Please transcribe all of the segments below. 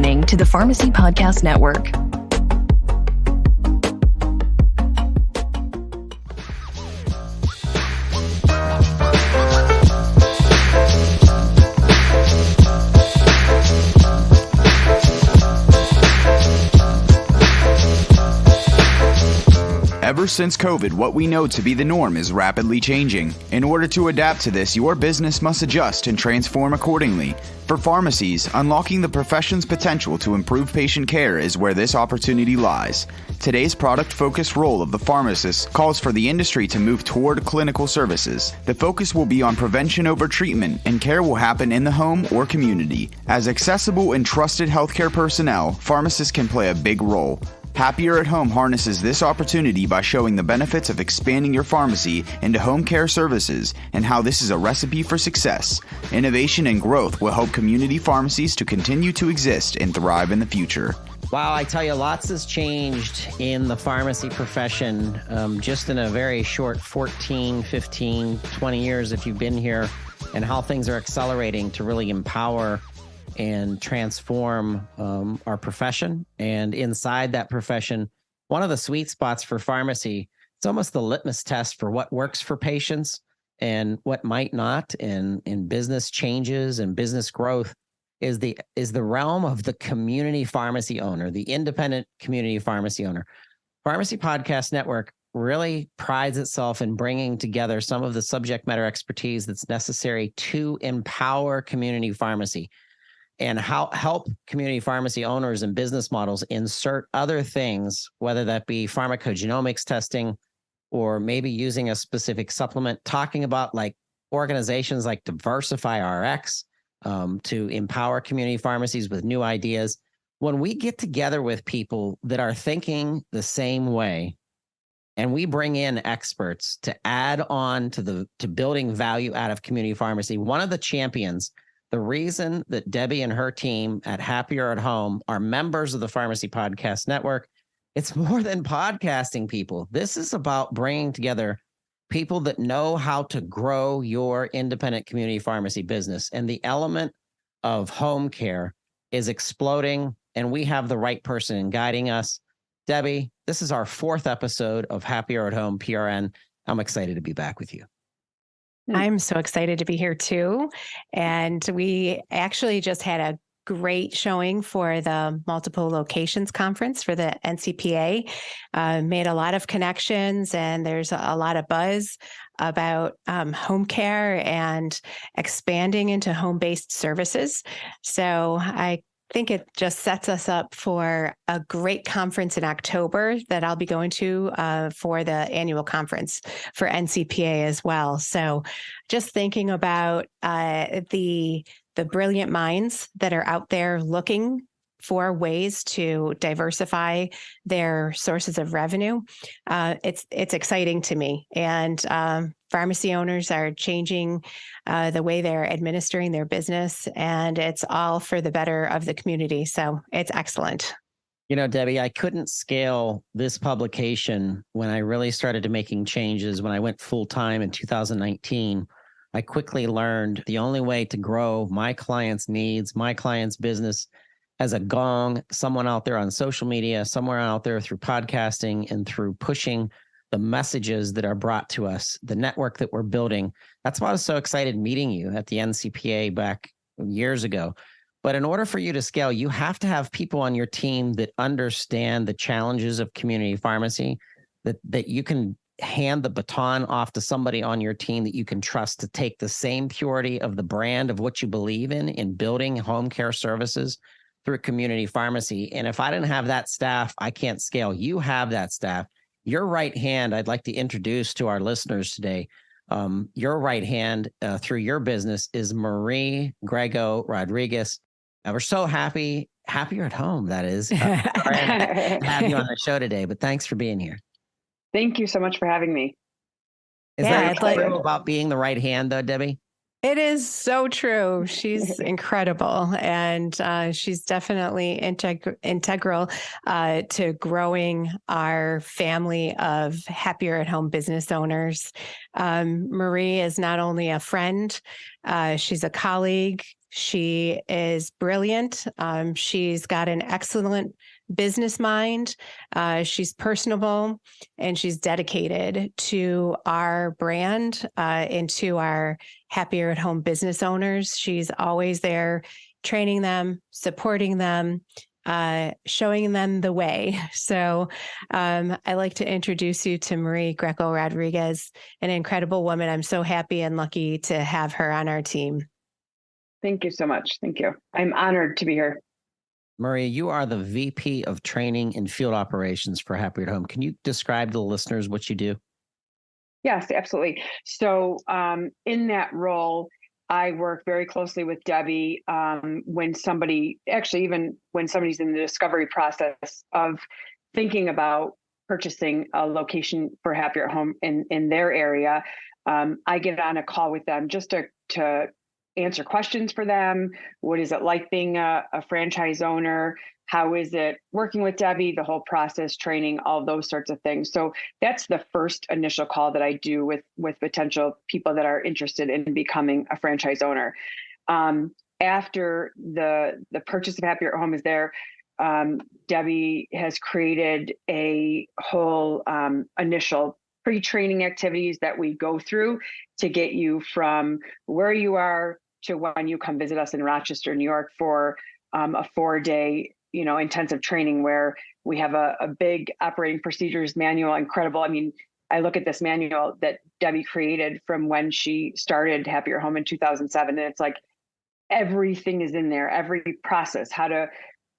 listening to the Pharmacy Podcast Network. Ever since COVID, what we know to be the norm is rapidly changing. In order to adapt to this, your business must adjust and transform accordingly. For pharmacies, unlocking the profession's potential to improve patient care is where this opportunity lies. Today's product-focused role of the pharmacist calls for the industry to move toward clinical services. The focus will be on prevention over treatment, and care will happen in the home or community. As accessible and trusted healthcare personnel, pharmacists can play a big role. Happier at Home harnesses this opportunity by showing the benefits of expanding your pharmacy into home care services and how this is a recipe for success. Innovation and growth will help community pharmacies to continue to exist and thrive in the future. Wow, I tell you, lots has changed in the pharmacy profession just in a very short 14, 15, 20 years if you've been here, and how things are accelerating to really empower and transform our profession. And inside that profession, one of the sweet spots for pharmacy, it's almost the litmus test for what works for patients and what might not, and in business changes and business growth is the realm of the community pharmacy owner, the independent community pharmacy owner. Pharmacy Podcast Network really prides itself in bringing together some of the subject matter expertise that's necessary to empower community pharmacy, and help community pharmacy owners and business models insert other things, whether that be pharmacogenomics testing or maybe using a specific supplement, talking about like organizations like Diversify RX to empower community pharmacies with new ideas. When we get together with people that are thinking the same way, and we bring in experts to add on to building value out of community pharmacy, one of the champions, the reason that Debbie and her team at Happier at Home are members of the Pharmacy Podcast Network, it's more than podcasting people. This is about bringing together people that know how to grow your independent community pharmacy business. And the element of home care is exploding, and we have the right person guiding us. Debbie, this is our 4th episode of Happier at Home PRN. I'm excited to be back with you. I'm so excited to be here too. And we actually just had a great showing for the multiple locations conference for the NCPA. Made a lot of connections, and there's a lot of buzz about home care and expanding into home-based services. So I think it just sets us up for a great conference in October that I'll be going to for the annual conference for NCPA as well. So just thinking about the brilliant minds that are out there looking for ways to diversify their sources of revenue, it's exciting to me. And pharmacy owners are changing the way they're administering their business, and it's all for the better of the community. So it's excellent. You know, Debbie, I couldn't scale this publication when I really started making changes. When I went full-time in 2019, I quickly learned the only way to grow my clients' needs, my clients' business, as a gong, someone out there on social media, somewhere out there through podcasting and through pushing the messages that are brought to us, the network that we're building. That's why I was so excited meeting you at the NCPA back years ago. But in order for you to scale, you have to have people on your team that understand the challenges of community pharmacy, that you can hand the baton off to somebody on your team that you can trust to take the same purity of the brand of what you believe in building home care services through community pharmacy. And if I didn't have that staff, I can't scale. You have that staff. Your right hand, I'd like to introduce to our listeners today. Your right hand through your business is Marie Grego Rodriguez. We're so happier at home, that is, to have you on the show today. But thanks for being here. Thank you so much for having me. Is that true about being the right hand, though, Debbie? It is so true. She's incredible. And she's definitely integral to growing our family of happier at home business owners. Marie is not only a friend, she's a colleague, She is brilliant. She's got an excellent business mind. She's personable, and she's dedicated to our brand and to our happier at home business owners. She's always there training them, supporting them, showing them the way. So I like to introduce you to Marie Greco Rodriguez, an incredible woman. I'm so happy and lucky to have her on our team. Thank you so much. Thank you. I'm honored to be here. Marie, you are the VP of Training and Field Operations for Happier at Home. Can you describe to the listeners what you do? Yes, absolutely. So in that role, I work very closely with Debbie when even when somebody's in the discovery process of thinking about purchasing a location for Happier at Home in their area. I get on a call with them just to answer questions for them. What is it like being a franchise owner? How is it working with Debbie, the whole process, training, all those sorts of things. So that's the first initial call that I do with potential people that are interested in becoming a franchise owner. After the purchase of Happier at Home is there, Debbie has created a whole initial pre-training activities that we go through to get you from where you are to when you come visit us in Rochester, New York for a 4-day, intensive training where we have a big operating procedures manual, incredible. I mean, I look at this manual that Debbie created from when she started Happier Home in 2007, and it's like everything is in there, every process, how to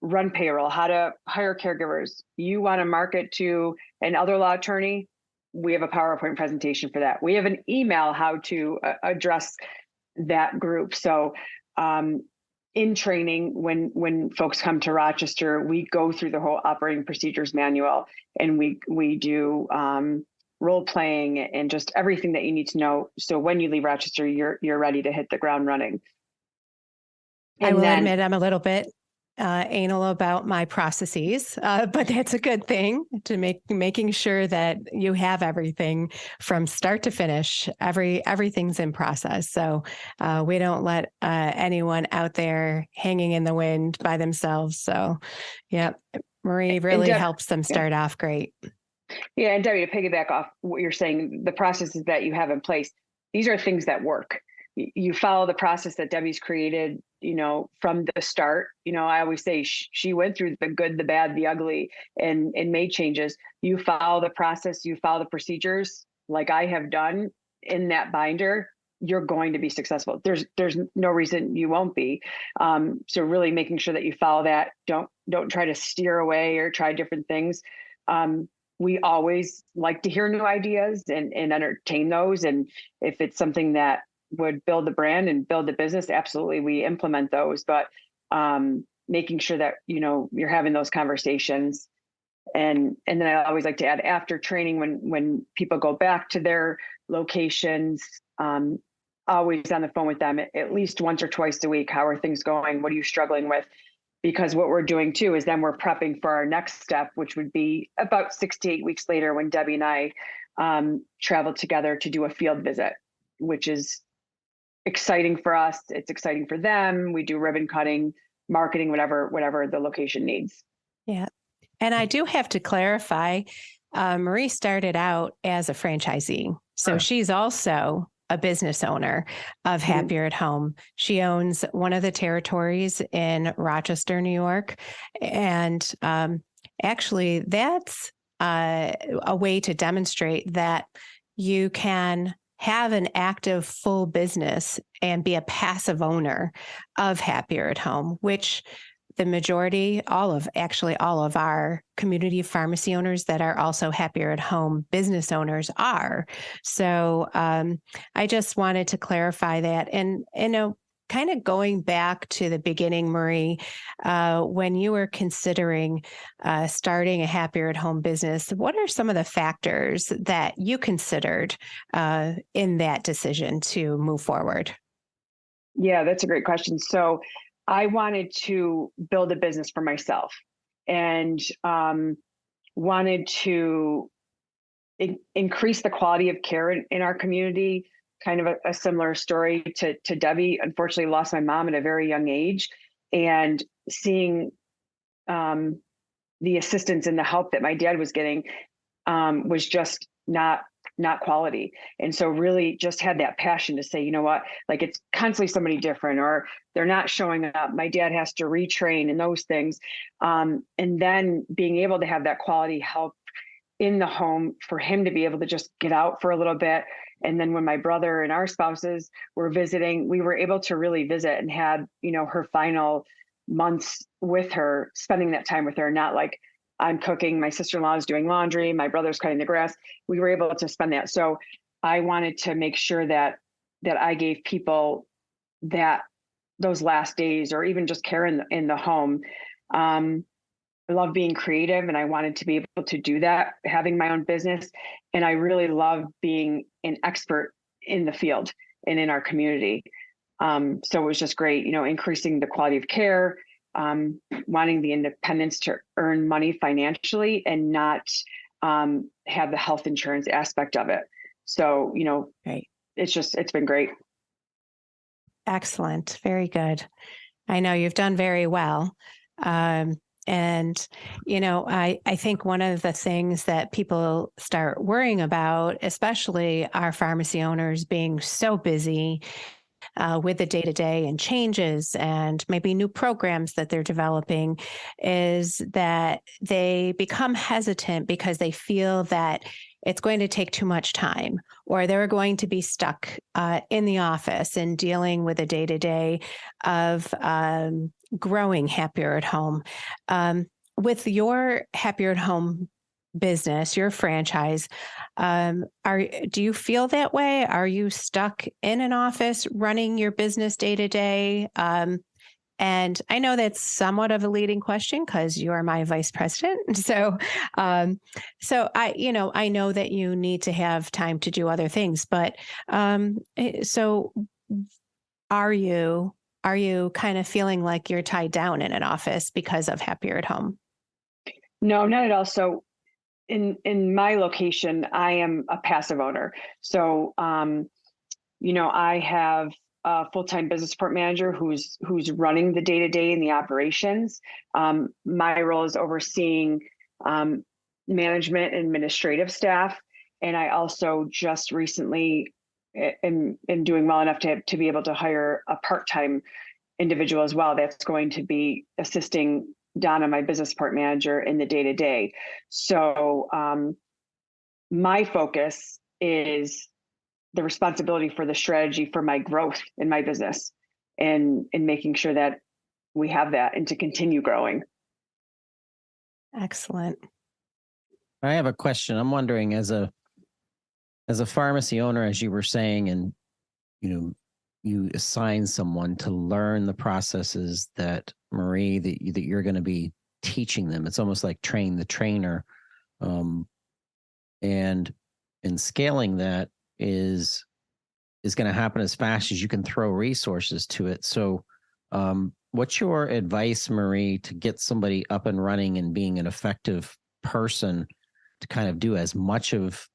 run payroll, how to hire caregivers. You want to market to an elder law attorney? We have a PowerPoint presentation for that. We have an email how to address that group. So in training, when folks come to Rochester, we go through the whole operating procedures manual, and we do role playing and just everything that you need to know. So when you leave Rochester, you're ready to hit the ground running. I will admit I'm a little bit anal about my processes, but that's a good thing to making sure that you have everything from start to finish. Everything's in process. So we don't let anyone out there hanging in the wind by themselves. So yeah, Marie really helps them start off great. Yeah. And Debbie, to piggyback off what you're saying, the processes that you have in place, these are things that work. You follow the process that Debbie's created, from the start. I always say she went through the good, the bad, the ugly, and made changes. You follow the process, you follow the procedures like I have done in that binder, you're going to be successful. There's no reason you won't be. So really making sure that you follow that. Don't try to steer away or try different things. We always like to hear new ideas and entertain those. And if it's something that would build the brand and build the business, absolutely, we implement those. But making sure that you're having those conversations, and then I always like to add, after training, when people go back to their locations, always on the phone with them at least once or twice a week. How are things going? What are you struggling with? Because what we're doing too is then we're prepping for our next step, which would be about 6 to 8 weeks later when Debbie and I travel together to do a field visit, which is exciting for us. It's exciting for them. We do ribbon cutting, marketing, whatever the location needs. Yeah. And I do have to clarify, Marie started out as a franchisee. So she's also a business owner of Happier at Home. She owns one of the territories in Rochester, New York. And actually, that's a way to demonstrate that you can have an active full business and be a passive owner of Happier at Home, which the majority, all of our community pharmacy owners that are also Happier at Home business owners are. So I just wanted to clarify that. And, kind of going back to the beginning, Marie, when you were considering starting a Happier at Home business, what are some of the factors that you considered in that decision to move forward? Yeah, that's a great question. So I wanted to build a business for myself and wanted to increase the quality of care in our community, kind of a similar story to Debbie. Unfortunately, lost my mom at a very young age, and seeing the assistance and the help that my dad was getting was just not quality. And so really just had that passion to say, you know what, like it's constantly somebody different, or they're not showing up. My dad has to retrain and those things. And then being able to have that quality help in the home for him to be able to just get out for a little bit. And then when my brother and our spouses were visiting, we were able to really visit and had, her final months with her, spending that time with her, not like I'm cooking, my sister-in-law is doing laundry, my brother's cutting the grass. We were able to spend that. So I wanted to make sure that I gave people those last days, or even just care in the home. I love being creative, and I wanted to be able to do that, having my own business. And I really love being an expert in the field and in our community. So it was just great, increasing the quality of care, wanting the independence to earn money financially and not have the health insurance aspect of it. So, Right. It's been great. Excellent. Very good. I know you've done very well. And, I think one of the things that people start worrying about, especially our pharmacy owners being so busy with the day-to-day and changes and maybe new programs that they're developing, is that they become hesitant because they feel that it's going to take too much time, or they're going to be stuck in the office and dealing with the day-to-day of growing Happier at Home. With your Happier at Home business, your franchise, do you feel that way? Are you stuck in an office running your business day to day? And I know that's somewhat of a leading question because you are my vice president. So I know that you need to have time to do other things, but so are you kind of feeling like you're tied down in an office because of Happier at Home? No, not at all. So in my location, I am a passive owner. So, I have a full-time business support manager who's running the day-to-day and the operations. My role is overseeing management and administrative staff. And I also just recently am doing well enough to be able to hire a part-time individual as well that's going to be assisting Donna, my business support manager, in the day-to-day. So my focus is the responsibility for the strategy for my growth in my business, and making sure that we have that and to continue growing. Excellent. I have a question. I'm wondering, as a pharmacy owner, as you were saying, and you assign someone to learn the processes that Marie, that you're going to be teaching them. It's almost like train the trainer. And scaling that is going to happen as fast as you can throw resources to it. So what's your advice, Marie, to get somebody up and running and being an effective person to kind of do as much of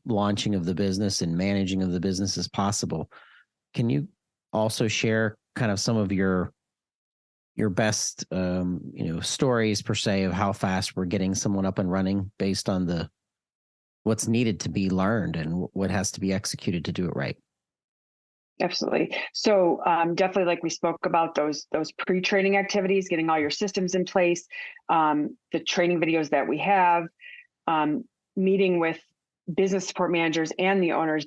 launching of the business and managing of the business as possible? Can you also share kind of some of your best, stories per se of how fast we're getting someone up and running based on what's needed to be learned and what has to be executed to do it right? Absolutely. So definitely, like we spoke about, those pre-training activities, getting all your systems in place, the training videos that we have, meeting with business support managers and the owners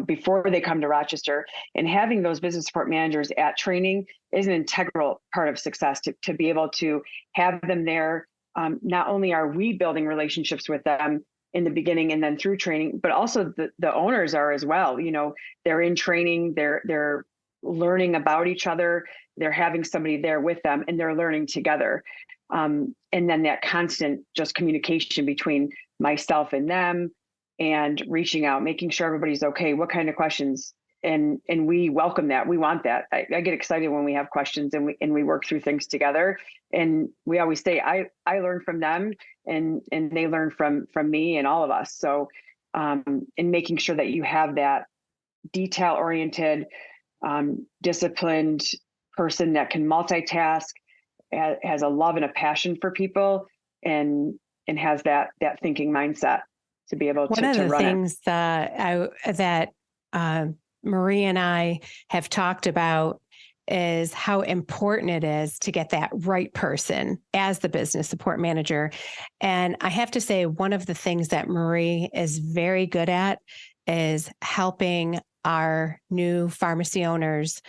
before they come to Rochester, and having those business support managers at training is an integral part of success, to be able to have them there. Not only are we building relationships with them in the beginning and then through training, but also the owners are as well. They're in training, they're learning about each other, they're having somebody there with them, and they're learning together. And then that constant just communication between myself and them, and reaching out, making sure everybody's okay. What kind of questions? And we welcome that. We want that. I get excited when we have questions and we work through things together. And we always say, I learn from them, and they learn from me and all of us. So, in making sure that you have that detail-oriented, disciplined person that can multitask, has a love and a passion for people, and has that thinking mindset to be able One of to the run it. things that Marie and I have talked about is how important it is to get that right person as the business support manager. And I have to say, one of the things that Marie is very good at is helping our new pharmacy owners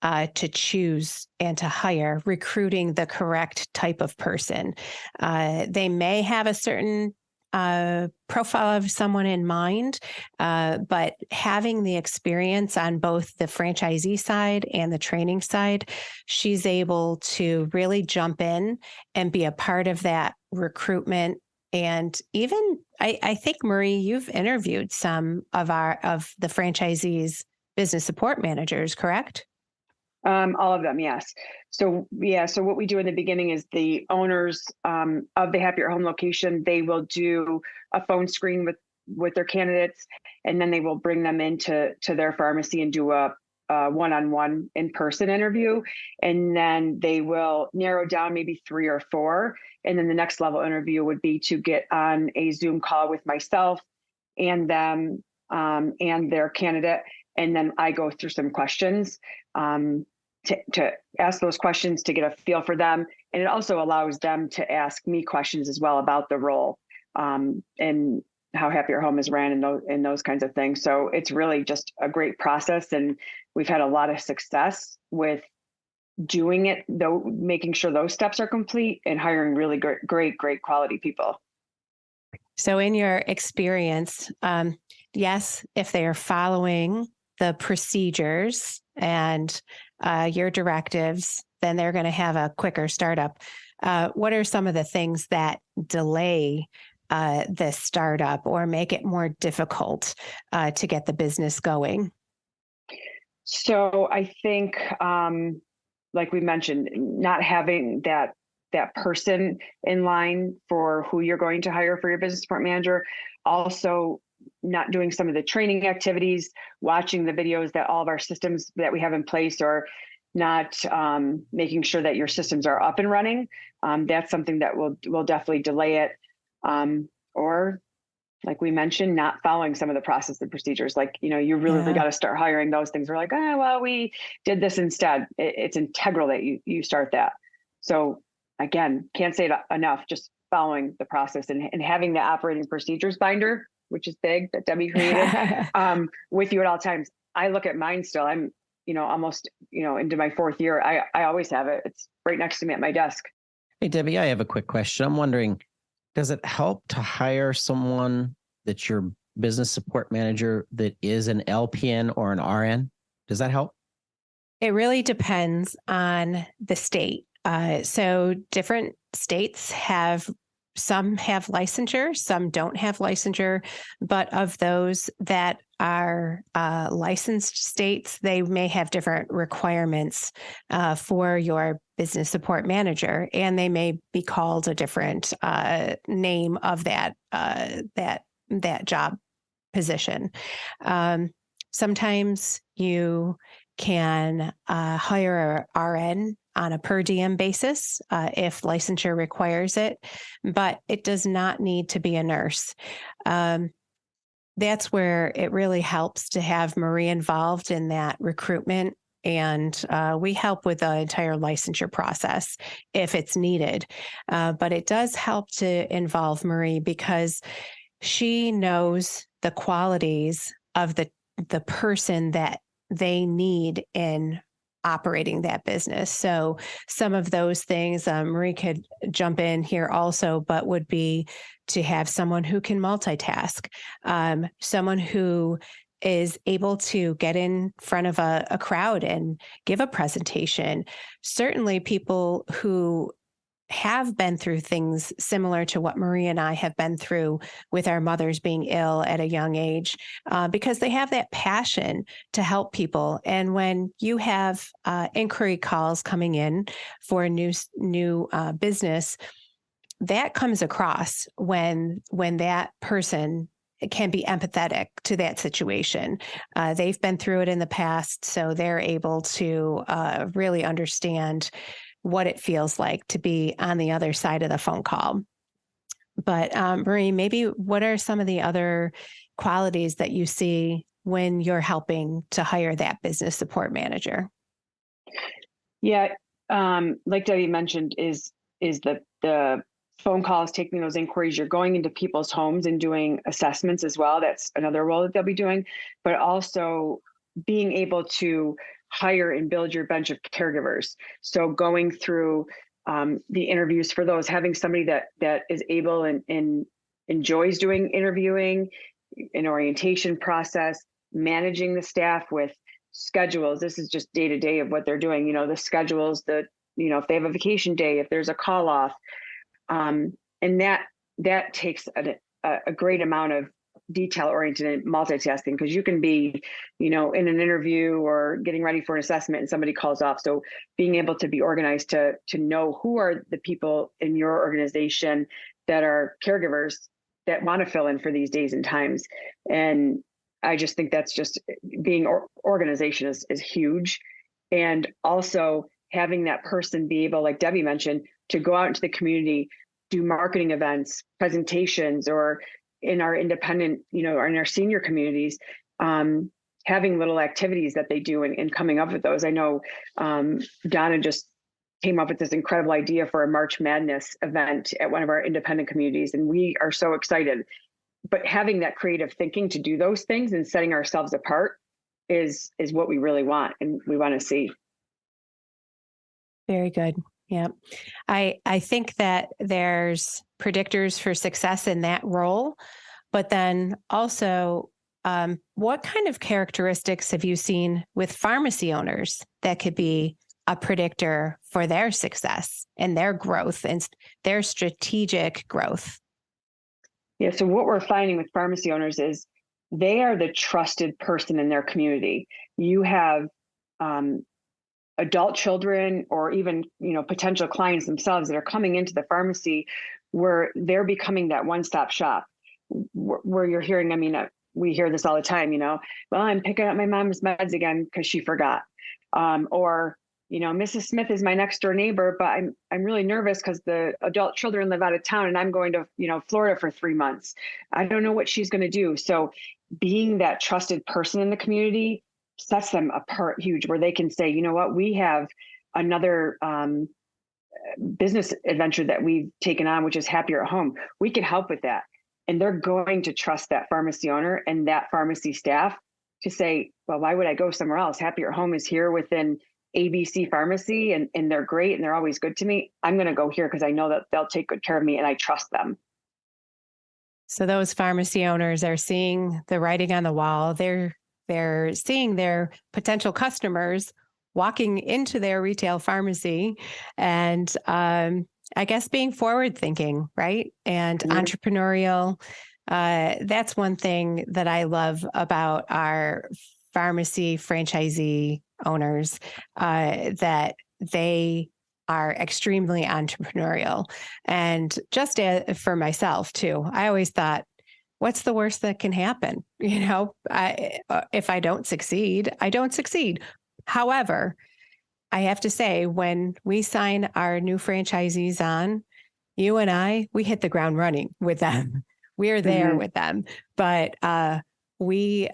to choose and to hire, recruiting the correct type of person. They may have a certain profile of someone in mind, but having the experience on both the franchisee side and the training side, she's able to really jump in and be a part of that recruitment. And even I think, Marie, you've interviewed some of the franchisees' business support managers, correct? All of them, yes. So what we do in the beginning is the owners of the Happier Home location, they will do a phone screen with their candidates, and then they will bring them into their pharmacy and do a one-on-one in-person interview. And then they will narrow down maybe 3 or 4. And then the next level interview would be to get on a Zoom call with myself and them and their candidate. And then I go through some questions to ask those questions to get a feel for them. And it also allows them to ask me questions as well about the role and how Happier Home is ran and those kinds of things. So it's really just a great process. And we've had a lot of success with doing it, though, making sure those steps are complete and hiring really great quality people. So in your experience, yes, if they are following the procedures and your directives, then they're going to have a quicker startup. What are some of the things that delay the startup or make it more difficult to get the business going? So I think, like we mentioned, not having that person in line for who you're going to hire for your business support manager. Also, not doing some of the training activities, watching the videos that all of our systems that we have in place, or not making sure that your systems are up and running. That's something that will definitely delay it. Or like we mentioned, not following some of the process and procedures. Like, you really got to start hiring those things. We're like, well, we did this instead. It's integral that you start that. So again, can't say it enough, just following the process and having the operating procedures binder, which is big, that Debbie created, with you at all times. I look at mine still. I'm, almost, into my 4th year. I always have it. It's right next to me at my desk. Hey, Debbie, I have a quick question. I'm wondering, does it help to hire someone that's your business support manager that is an LPN or an RN? Does that help? It really depends on the state. So different states some have licensure, some don't have licensure, but of those that are licensed states, they may have different requirements for your business support manager, and they may be called a different name of that job position. Sometimes you can hire a RN on a per diem basis if licensure requires it, but it does not need to be a nurse. That's where it really helps to have Marie involved in that recruitment. And we help with the entire licensure process if it's needed. But it does help to involve Marie because she knows the qualities of the person that they need in operating that business. So some of those things, Marie could jump in here also, but would be to have someone who can multitask, someone who is able to get in front of a crowd and give a presentation. Certainly people who have been through things similar to what Marie and I have been through with our mothers being ill at a young age, because they have that passion to help people. And when you have inquiry calls coming in for a new business, that comes across when that person can be empathetic to that situation. They've been through it in the past, so they're able to really understand what it feels like to be on the other side of the phone call. But Marie, maybe what are some of the other qualities that you see when you're helping to hire that business support manager? Yeah, like Debbie mentioned, is the phone calls, taking those inquiries. You're going into people's homes and doing assessments as well. That's another role that they'll be doing, but also being able to hire and build your bench of caregivers. So going through the interviews for those, having somebody that is able and enjoys doing interviewing, an orientation process, managing the staff with schedules. This is just day to day of what they're doing. You know, the schedules, if they have a vacation day, if there's a call off, and that takes a great amount of detail oriented multitasking, because you can be, in an interview or getting ready for an assessment and somebody calls off. So being able to be organized to know who are the people in your organization that are caregivers that want to fill in for these days and times. And I just think that's just being organization is huge. And also having that person be able, like Debbie mentioned, to go out into the community, do marketing events, presentations, or in our independent, or in our senior communities, having little activities that they do and coming up with those. I know Donna just came up with this incredible idea for a March Madness event at one of our independent communities, and we are so excited. But having that creative thinking to do those things and setting ourselves apart is what we really want and we want to see. Very good. Yeah. I think that there's predictors for success in that role, but then also what kind of characteristics have you seen with pharmacy owners that could be a predictor for their success and their growth and their strategic growth? Yeah. So what we're finding with pharmacy owners is they are the trusted person in their community. You have adult children or even, potential clients themselves that are coming into the pharmacy where they're becoming that one-stop shop where you're hearing, we hear this all the time, well, I'm picking up my mom's meds again because she forgot. Or, Mrs. Smith is my next door neighbor, but I'm really nervous because the adult children live out of town and I'm going to, Florida for 3 months. I don't know what she's going to do. So being that trusted person in the community sets them apart huge, where they can say, you know what, we have another business adventure that we've taken on, which is Happier at Home. We can help with that. And they're going to trust that pharmacy owner and that pharmacy staff to say, well, why would I go somewhere else? Happier at Home is here within ABC Pharmacy and they're great and they're always good to me. I'm going to go here because I know that they'll take good care of me and I trust them. So those pharmacy owners are seeing the writing on the wall. They're seeing their potential customers walking into their retail pharmacy and I guess being forward thinking, right? And entrepreneurial. That's one thing that I love about our pharmacy franchisee owners, that they are extremely entrepreneurial. And just for myself too, I always thought, what's the worst that can happen? If I don't succeed, I don't succeed. However, I have to say, when we sign our new franchisees on, you and we hit the ground running with them. We're there with them, but we're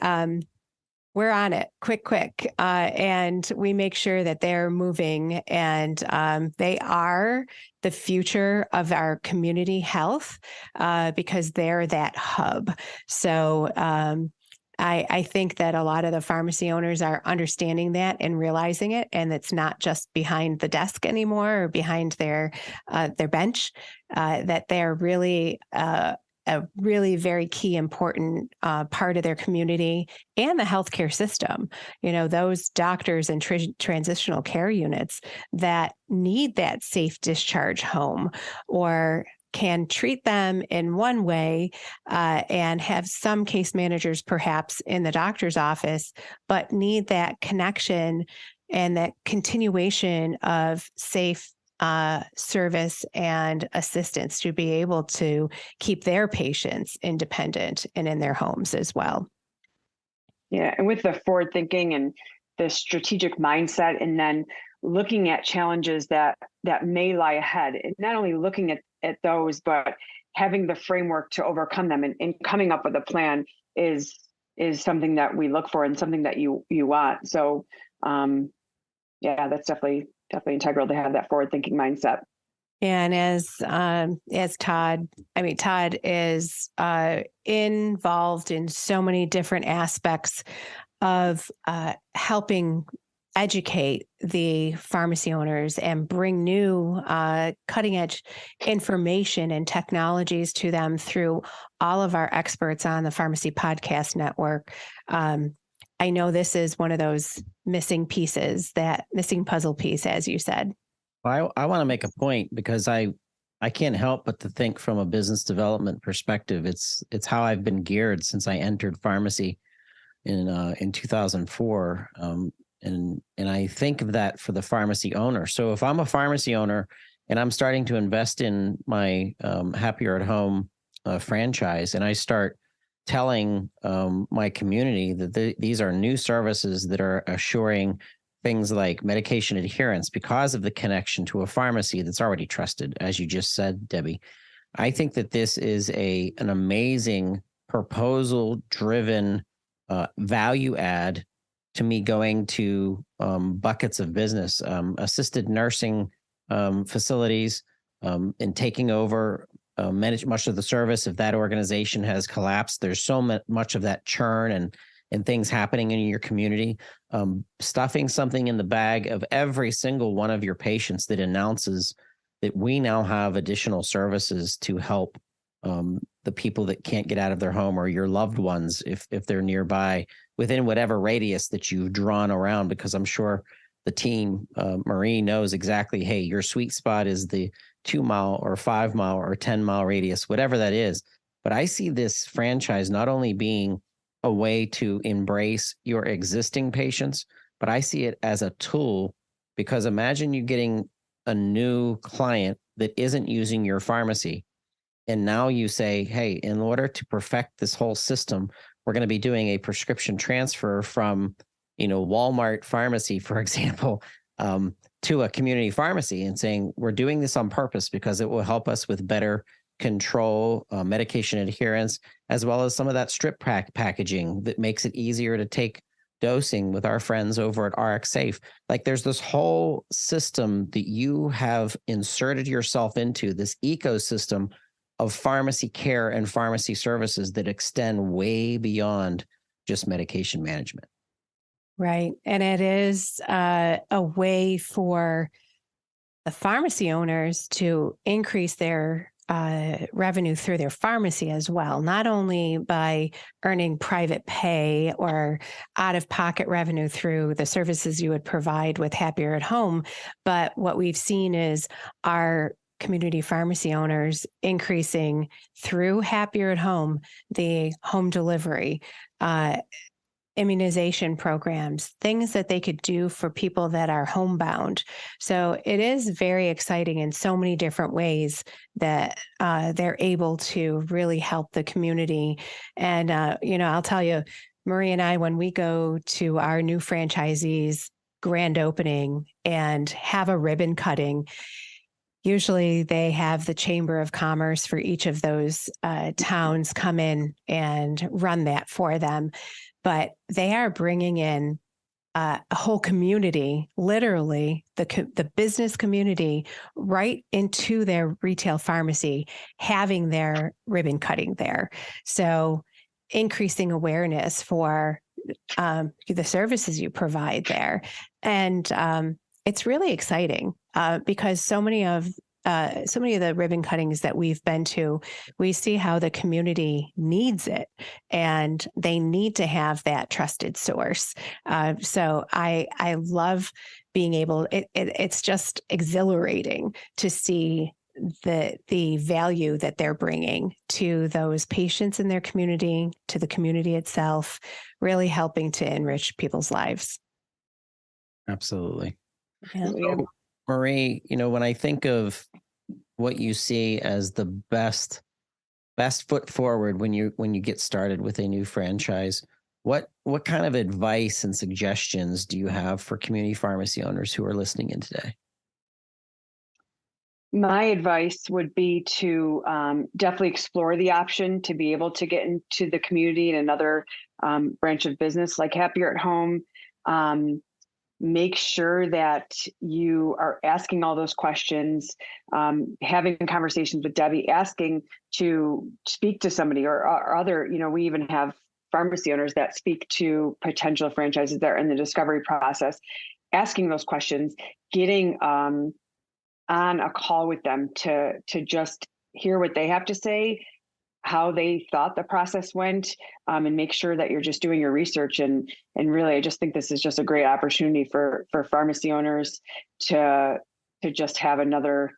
on it quick. And we make sure that they're moving and they are the future of our community health because they're that hub. So I think that a lot of the pharmacy owners are understanding that and realizing it, and it's not just behind the desk anymore or behind their bench, that they're really a really very key, important part of their community and the healthcare system. Those doctors and transitional care units that need that safe discharge home or can treat them in one way and have some case managers perhaps in the doctor's office, but need that connection and that continuation of safe service and assistance to be able to keep their patients independent and in their homes as well. Yeah, and with the forward thinking and the strategic mindset, and then looking at challenges that may lie ahead, and not only looking at those, but having the framework to overcome them, and coming up with a plan is something that we look for and something that you want. So yeah, that's definitely integral to have that forward thinking mindset. And as Todd is involved in so many different aspects of helping educate the pharmacy owners and bring new cutting edge information and technologies to them through all of our experts on the Pharmacy Podcast Network. I know this is one of those missing puzzle piece, as you said. I want to make a point because I can't help but to think from a business development perspective. It's how I've been geared since I entered pharmacy in 2004. And I think of that for the pharmacy owner. So if I'm a pharmacy owner and I'm starting to invest in my Happier at Home franchise, and I start telling my community that these are new services that are assuring things like medication adherence because of the connection to a pharmacy that's already trusted, as you just said, Debbie. I think that this is an amazing proposal-driven value add to me going to buckets of business, assisted nursing facilities, and taking over much of the service. If that organization has collapsed, there's so much of that churn and things happening in your community. Stuffing something in the bag of every single one of your patients that announces that we now have additional services to help the people that can't get out of their home, or your loved ones if they're nearby within whatever radius that you've drawn around, because I'm sure the team, Marie, knows exactly, hey, your sweet spot is the 2 mile or 5 mile or 10 mile radius, whatever that is. But I see this franchise not only being a way to embrace your existing patients, but I see it as a tool, because imagine you getting a new client that isn't using your pharmacy. And now you say, hey, in order to perfect this whole system, we're going to be doing a prescription transfer from, Walmart pharmacy, for example, to a community pharmacy, and saying, we're doing this on purpose because it will help us with better control, medication adherence, as well as some of that strip packaging that makes it easier to take dosing with our friends over at RxSafe. Like, there's this whole system that you have inserted yourself into, this ecosystem of pharmacy care and pharmacy services that extend way beyond just medication management. Right. And it is a way for the pharmacy owners to increase their revenue through their pharmacy as well, not only by earning private pay or out-of-pocket revenue through the services you would provide with Happier at Home, but what we've seen is our community pharmacy owners increasing through Happier at Home, the home delivery, immunization programs, things that they could do for people that are homebound. So it is very exciting in so many different ways that they're able to really help the community. And, I'll tell you, Marie and I, when we go to our new franchisees' grand opening and have a ribbon cutting, usually they have the Chamber of Commerce for each of those towns come in and run that for them. But they are bringing in a whole community, literally the business community, right into their retail pharmacy, having their ribbon cutting there. So increasing awareness for the services you provide there. And it's really exciting because so many of the ribbon cuttings that we've been to, we see how the community needs it, and they need to have that trusted source. So I love being able. It's just exhilarating to see the value that they're bringing to those patients in their community, to the community itself, really helping to enrich people's lives. Absolutely. Yeah. Marie, when I think of what you see as the best foot forward when you get started with a new franchise, what kind of advice and suggestions do you have for community pharmacy owners who are listening in today? My advice would be to definitely explore the option to be able to get into the community in another branch of business like Happier at Home. Make sure that you are asking all those questions, having conversations with Debbie, asking to speak to somebody or other, we even have pharmacy owners that speak to potential franchises that are in the discovery process, asking those questions, getting on a call with them to just hear what they have to say, how they thought the process went, and make sure that you're just doing your research. And really, I just think this is just a great opportunity for pharmacy owners to just have another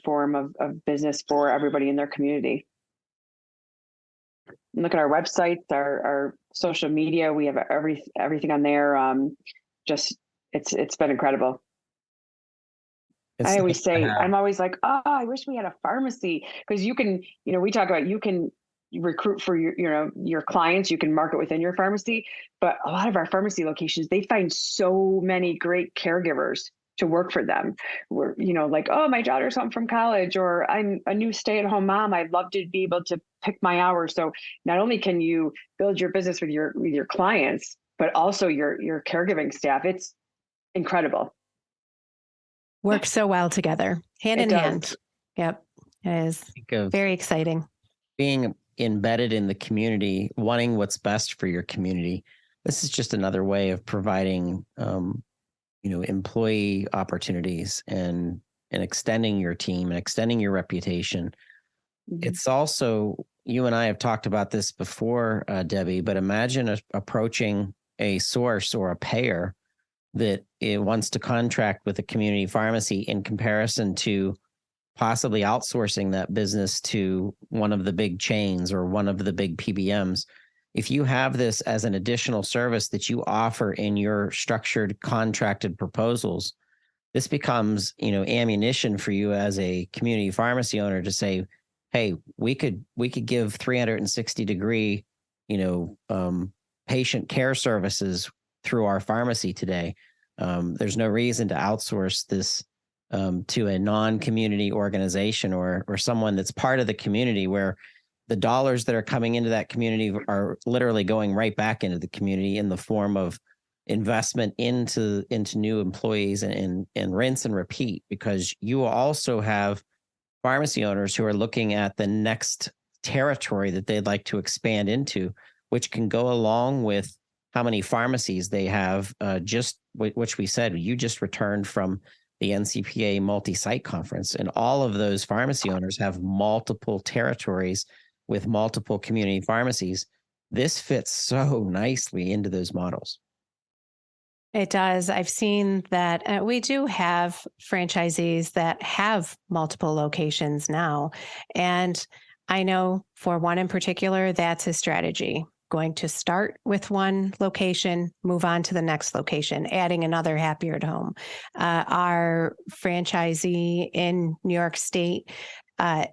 form of business for everybody in their community. Look at our websites, our social media. We have everything on there. Just it's been incredible. It's I nice always to say, have. I'm always like, oh, I wish we had a pharmacy, because you can, we talk about you can recruit for your clients, you can market within your pharmacy, but a lot of our pharmacy locations, they find so many great caregivers to work for them. We're, like, oh, my daughter's home from college, or I'm a new stay-at-home mom. I'd love to be able to pick my hours. So not only can you build your business with your clients, but also your caregiving staff. It's incredible. Work so well together, hand It in does. hand. Yep. It is Think of very exciting. being embedded in the community, wanting what's best for your community. This is just another way of providing, employee opportunities and extending your team and extending your reputation. Mhm. It's also, you and I have talked about this before, Debbie, but imagine approaching a source or a payer that it wants to contract with a community pharmacy in comparison to possibly outsourcing that business to one of the big chains or one of the big PBMs. If you have this as an additional service that you offer in your structured contracted proposals, this becomes, ammunition for you as a community pharmacy owner to say, hey, we could give 360-degree, patient care services through our pharmacy today. There's no reason to outsource this to a non-community organization or someone that's part of the community, where the dollars that are coming into that community are literally going right back into the community in the form of investment into new employees and rinse and repeat, because you also have pharmacy owners who are looking at the next territory that they'd like to expand into, which can go along with how many pharmacies they have, which we said, you just returned from the NCPA multi-site conference, and all of those pharmacy owners have multiple territories with multiple community pharmacies. This fits so nicely into those models. It does. I've seen that we do have franchisees that have multiple locations now. And I know for one in particular, that's his strategy. Going to start with one location, move on to the next location, adding another Happier at Home. Our franchisee in New York State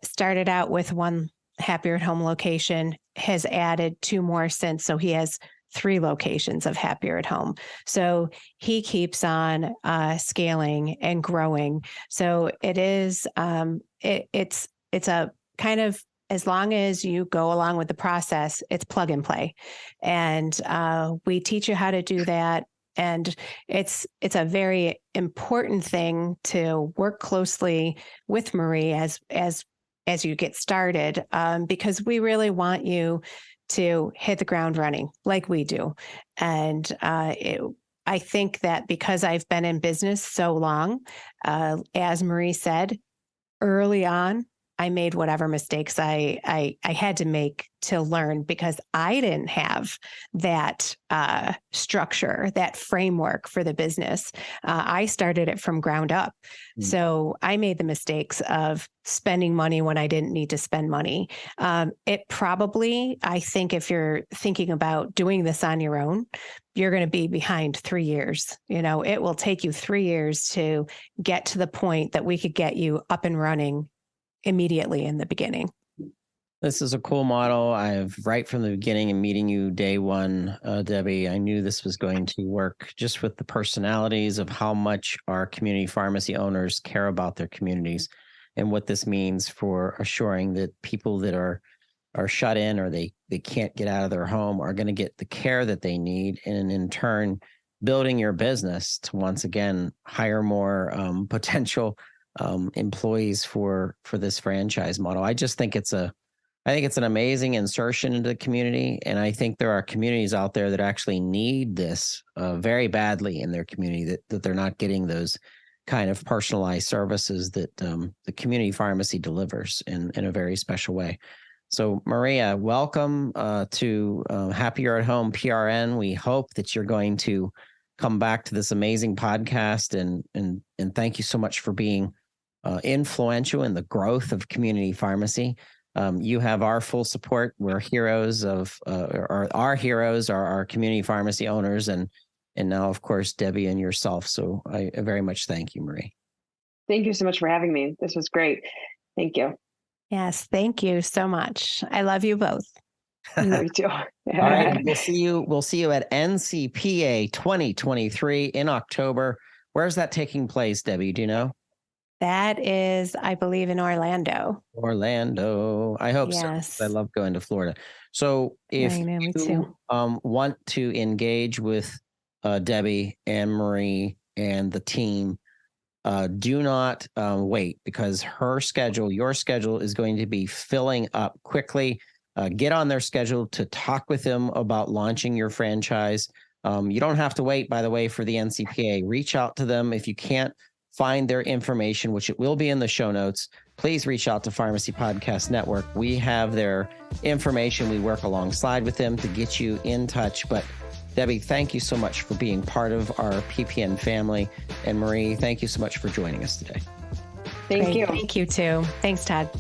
started out with one Happier at Home location, has added 2 more since. So he has 3 locations of Happier at Home. So he keeps on scaling and growing. So it is, it's a kind of, as long as you go along with the process, it's plug and play. And we teach you how to do that. And it's a very important thing to work closely with Marie as you get started, because we really want you to hit the ground running like we do. And I think that because I've been in business so long, as Marie said, early on, I made whatever mistakes I had to make to learn, because I didn't have that structure, that framework for the business. I started it from ground up. So I made the mistakes of spending money when I didn't need to spend money. It probably, I think if you're thinking about doing this on your own, you're going to be behind 3 years. It will take you 3 years to get to the point that we could get you up and running immediately in the beginning. This is a cool model. Right from the beginning and meeting you day one, Debbie, I knew this was going to work, just with the personalities of how much our community pharmacy owners care about their communities and what this means for assuring that people that are shut in or they can't get out of their home are going to get the care that they need, and in turn building your business to once again hire more potential employees for this franchise model. I just think it's an amazing insertion into the community, and I think there are communities out there that actually need this very badly in their community, that they're not getting those kind of personalized services that the community pharmacy delivers in a very special way. So Maria, welcome to Happier at Home PRN. We hope that you're going to come back to this amazing podcast, and thank you so much for being influential in the growth of community pharmacy. You have our full support. We're heroes of, our heroes are our community pharmacy owners, and now, of course, Debbie and yourself. So I very much thank you, Marie. Thank you so much for having me. This was great. Thank you. Yes, thank you so much. I love you both. Me too. All right, we'll see you at NCPA 2023 in October. Where's that taking place, Debbie? Do you know? That is, I believe, in Orlando. Orlando. I hope yes. So. I love going to Florida. So if you want to engage with Debbie and Marie and the team, do not wait, because her schedule, your schedule, is going to be filling up quickly. Get on their schedule to talk with them about launching your franchise. You don't have to wait, by the way, for the NCPA. Reach out to them. If you can't find their information, which it will be in the show notes, please reach out to Pharmacy Podcast Network. We have their information. We work alongside with them to get you in touch. But Debbie, thank you so much for being part of our PPN family. And Marie, thank you so much for joining us today. Thank you. Thank you too. Thanks, Todd.